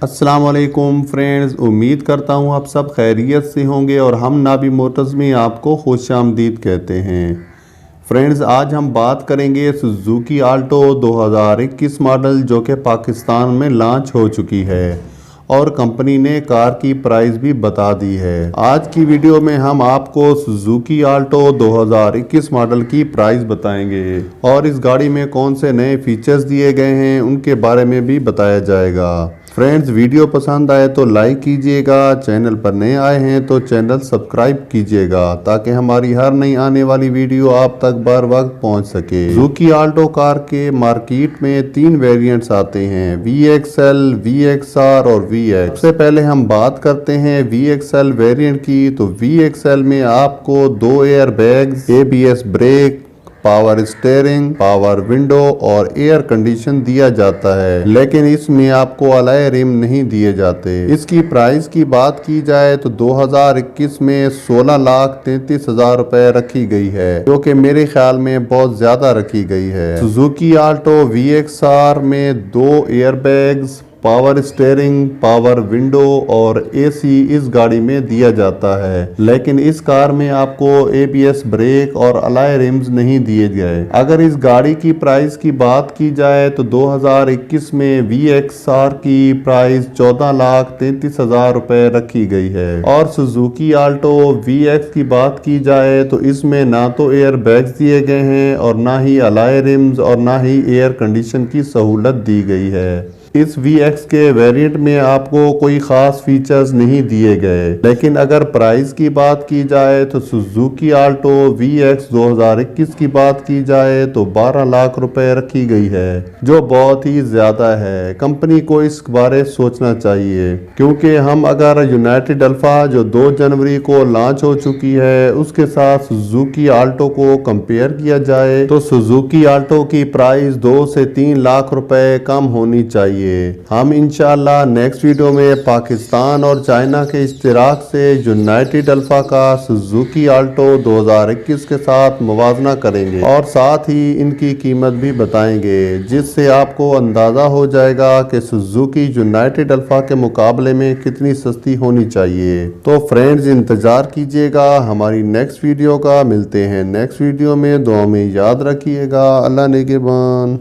अस्सलाम वालेकुम फ्रेंड्स, उम्मीद करता हूँ आप सब खैरियत से होंगे और हम नाबी मोटर्स में आपको खुशामदीद कहते हैं। फ्रेंड्स, आज हम बात करेंगे सुजुकी आल्टो 2021 मॉडल जो कि पाकिस्तान में लॉन्च हो चुकी है और कंपनी ने कार की प्राइस भी बता दी है। आज की वीडियो में हम आपको सुजुकी आल्टो 2021 मॉडल की प्राइस बताएंगे और इस गाड़ी में कौन से नए फीचर्स दिए गए हैं उनके बारे में भी बताया जाएगा। फ्रेंड्स, वीडियो पसंद आए तो लाइक कीजिएगा, चैनल पर नए आए हैं तो चैनल सब्सक्राइब कीजिएगा ताकि हमारी हर नई आने वाली वीडियो आप तक बर वक्त पहुंच सके। सुजुकी आल्टो कार के मार्केट में 3 वेरिएंट्स आते हैं, VXL, VXR और VX। सबसे पहले हम बात करते हैं VXL वेरिएंट की। तो VXL में आपको 2 air bags, ABS brake, power steering, power window और एयर कंडीशन दिया जाता है, लेकिन इसमें आपको अलॉय रिम नहीं दिए जाते। इसकी प्राइस की बात की जाए तो 2021 में 16,33,000 रुपए रखी गई है, जो कि मेरे ख्याल में बहुत ज्यादा रखी गई है। सुजुकी आल्टो VXR में 2 air bags, power steering, power window और AC इस गाड़ी में दिया जाता है, लेकिन इस कार में आपको ABS ब्रेक और अलॉय रिम्स नहीं दिए गए। अगर इस गाड़ी की प्राइस की बात की जाए तो 2021 में VXR की प्राइस 14,33,000 रुपए रखी गई है और सुजुकी आल्टो VX की बात की जाए तो इसमें ना तो एयर बैग्स दिए गए हैं और ना ही अलॉय रिम्स और ना ही एयर कंडीशन की सहूलत दी गई है। इस VX के वेरिएंट में आपको कोई खास फीचर्स नहीं दिए गए, लेकिन अगर प्राइस की बात की जाए तो सुजुकी आल्टो VX 2021 की बात की जाए तो 12 लाख रुपए रखी गई है, जो बहुत ही ज्यादा है। कंपनी को इस बारे सोचना चाहिए, क्योंकि हम अगर यूनाइटेड अल्फा जो 2 जनवरी को लॉन्च हो चुकी है उसके साथ सुजुकी आल्टो को कंपेयर किया जाए तो सुजुकी आल्टो की प्राइस 2 से 3 लाख रुपए कम होनी चाहिए। हम इंशाल्लाह नेक्स्ट वीडियो में पाकिस्तान और चाइना के इश्तिराक से यूनाइटेड अल्फा का सुजुकी आल्टो 2021 के साथ मुवाजना करेंगे और साथ ही इनकी कीमत भी बताएंगे, जिससे आपको अंदाजा हो जाएगा कि सुजुकी यूनाइटेड अल्फा के मुकाबले में कितनी सस्ती होनी चाहिए। तो फ्रेंड्स, इंतजार कीजिएगा हमारी नेक्स्ट वीडियो का। मिलते हैं नेक्स्ट वीडियो में, दुआ में याद रखिएगा। अल्लाह निगहबान।